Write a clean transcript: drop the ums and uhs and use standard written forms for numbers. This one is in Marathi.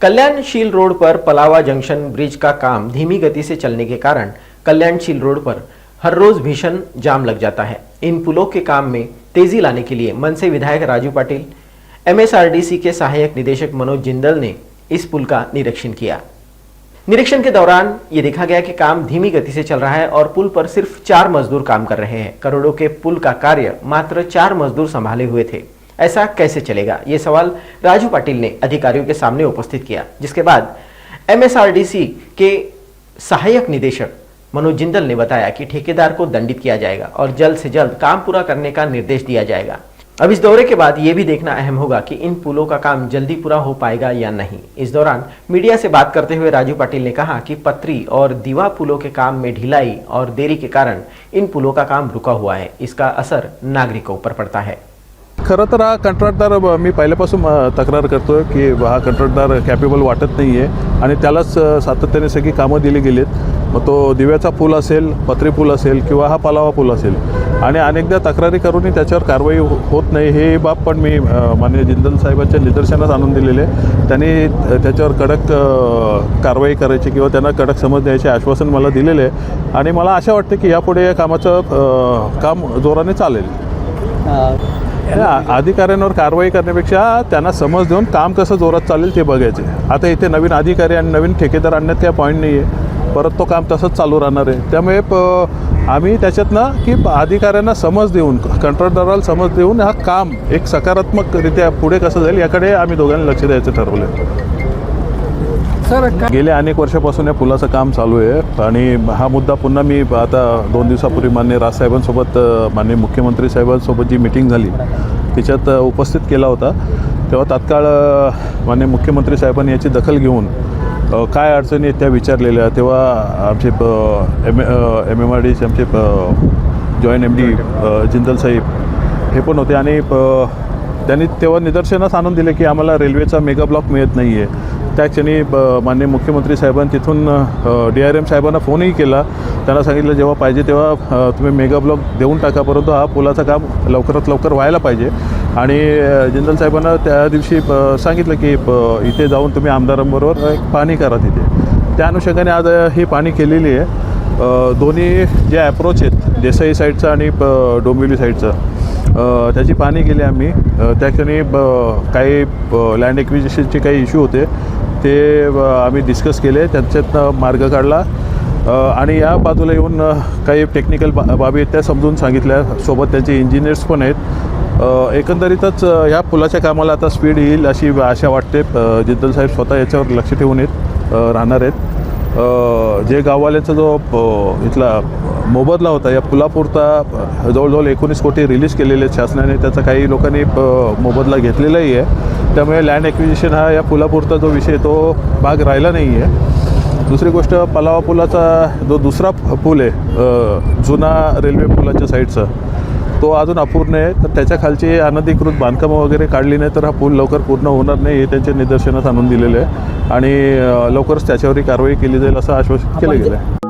कल्याणशील रोड पर पलावा जंक्शन ब्रिज का काम धीमी गति से चलने के कारण कल्याणशील रोड पर हर रोज भीषण जाम लग जाता है। इन पुलों के काम में तेजी लाने के लिए मनसे विधायक राजू पाटिल, एमएसआरडीसी के सहायक निदेशक मनोज जिंदल ने इस पुल का निरीक्षण किया। निरीक्षण के दौरान ये देखा गया कि काम धीमी गति से चल रहा है और पुल पर सिर्फ 4 मजदूर काम कर रहे हैं। करोड़ों के पुल का कार्य मात्र 4 मजदूर संभाले हुए थे। ऐसा कैसे चलेगा, ये सवाल राजू पाटिल ने अधिकारियों के सामने उपस्थित किया, जिसके बाद एमएसआरडीसी के सहायक निदेशक मनोज जिंदल ने बताया कि ठेकेदार को दंडित किया जाएगा और जल्द से जल्द काम पूरा करने का निर्देश दिया जाएगा। अब इस दौरे के बाद ये भी देखना अहम होगा कि इन पुलों का काम जल्दी पूरा हो पाएगा या नहीं। इस दौरान मीडिया से बात करते हुए राजू पाटिल ने कहा कि पत्री और दीवा पुलों के काम में ढिलाई और देरी के कारण इन पुलों का काम रुका हुआ है। इसका असर नागरिकों पर पड़ता है। खरं तर हा कंत्राटदार मी पहिल्यापासून तक्रार करतोय की हा कंत्राटदार कॅपेबल वाटत नाही आहे आणि त्यालाच सातत्याने सगळी कामं दिली गेलीत। मग तो दिव्याचा पूल असेल, पत्री पूल असेल किंवा हा पलावा पूल असेल आणि अनेकदा तक्रारी करूनही त्याच्यावर कारवाई होत नाही। हे बाब पण मी माननीय जिंदल साहेबांच्या निदर्शनास आणून दिलेले। त्यांनी त्याच्यावर कडक कारवाई करायची किंवा त्यांना कडक समज द्यायचे आश्वासन मला दिलेले आहे आणि मला आशा वाटते की यापुढे या कामाचं काम जोराने चालेल। अधिकाऱ्यांवर कारवाई करण्यापेक्षा त्यांना समज देऊन काम कसं जोरात चालेल ते बघायचे। आता इथे नवीन अधिकारी आणि नवीन ठेकेदार आणण्यात काय पॉईंट नाही आहे, परत तो काम तसंच चालू राहणार आहे। त्यामुळे आम्ही त्याच्यातनं की अधिकाऱ्यांना समज देऊन, कंत्राटदाराला समज देऊन हा काम एक सकारात्मकरित्या पुढे कसं जाईल याकडे आम्ही दोघांनी लक्ष द्यायचं ठरवलं। गेल्या अनेक वर्षापासून या पुलाचं काम चालू आहे आणि हा मुद्दा पुन्हा मी आता 2 दिवसापूर्वी माननीय राजसाहेबांसोबत, माननीय मुख्यमंत्री साहेबांसोबत जी मीटिंग झाली त्याच्यात उपस्थित केला होता। तेव्हा तात्काळ माननीय मुख्यमंत्री साहेबांनी याची दखल घेऊन काय अडचणी आहेत त्या विचारलेल्या। तेव्हा आमचे MMRDचे आमचे जॉईंट MD जिंदल साहेब हे पण होते आणि त्यांनी तेव्हा निदर्शनास आणून दिले की आम्हाला रेल्वेचा मेगा ब्लॉक मिळत नाही आहे। त्या क्षणी माननीय मुख्यमंत्री साहेबांनी तिथून DRM साहेबांना फोनही केला। त्यांना सांगितलं जेव्हा पाहिजे तेव्हा तुम्ही मेगा ब्लॉक देऊन टाका, परंतु हा पुलाचं काम लवकरात लवकर व्हायला पाहिजे। आणि जिंदल साहेबांना त्या दिवशी सांगितलं की इथे जाऊन तुम्ही आमदारांबरोबर एक पाहणी करा तिथे। त्या अनुषंगाने आज ही पाहणी केलेली आहे। दोन्ही जे अप्रोच आहेत देसाई साईडचं आणि डोंबिवली साईडचं त्याची पाहणी केली आम्ही। त्या क्षणी काही लँड एक्विजिशनचे काही इश्यू होते ते आम्ही डिस्कस केले, त्यांच्यातनं मार्ग काढला आणि या बाजूला येऊन काही टेक्निकल बाबी आहेत त्या समजून सांगितल्या। सोबत त्यांचे इंजिनियर्स पण आहेत। एकंदरीतच ह्या पुलाच्या कामाला आता स्पीड येईल अशी आशा वाटते। जिंदल साहेब स्वतः याच्यावर लक्ष ठेवून राहणार आहेत। जे गाववाल्यांचा जो इथला मोबदला होता या पुलापुरता जवळजवळ 19 कोटी रिलीज केलेले शासनाने, त्याचा काही लोकांनी मोबदला घेतलेलाही आहे। त्यामुळे लँड ॲक्विजिशन हा या पुलापुरता जो विषय तो भाग राहिला नाही आहे। दुसरी गोष्ट, पलावा पुलाचा जो दुसरा पूल आहे जुना रेल्वे पुलाच्या साईडचा, तो अजून अपूर्ण आहे। तर त्याच्या खालची अनधिकृत बांधकामं वगैरे काढली नाही तर हा पूल लवकर पूर्ण होणार नाही हे त्यांच्या निदर्शनास आणून दिलेलं आहे आणि लवकरच त्याच्यावरही कारवाई केली जाईल असं आश्वासित केलं गेलं आहे।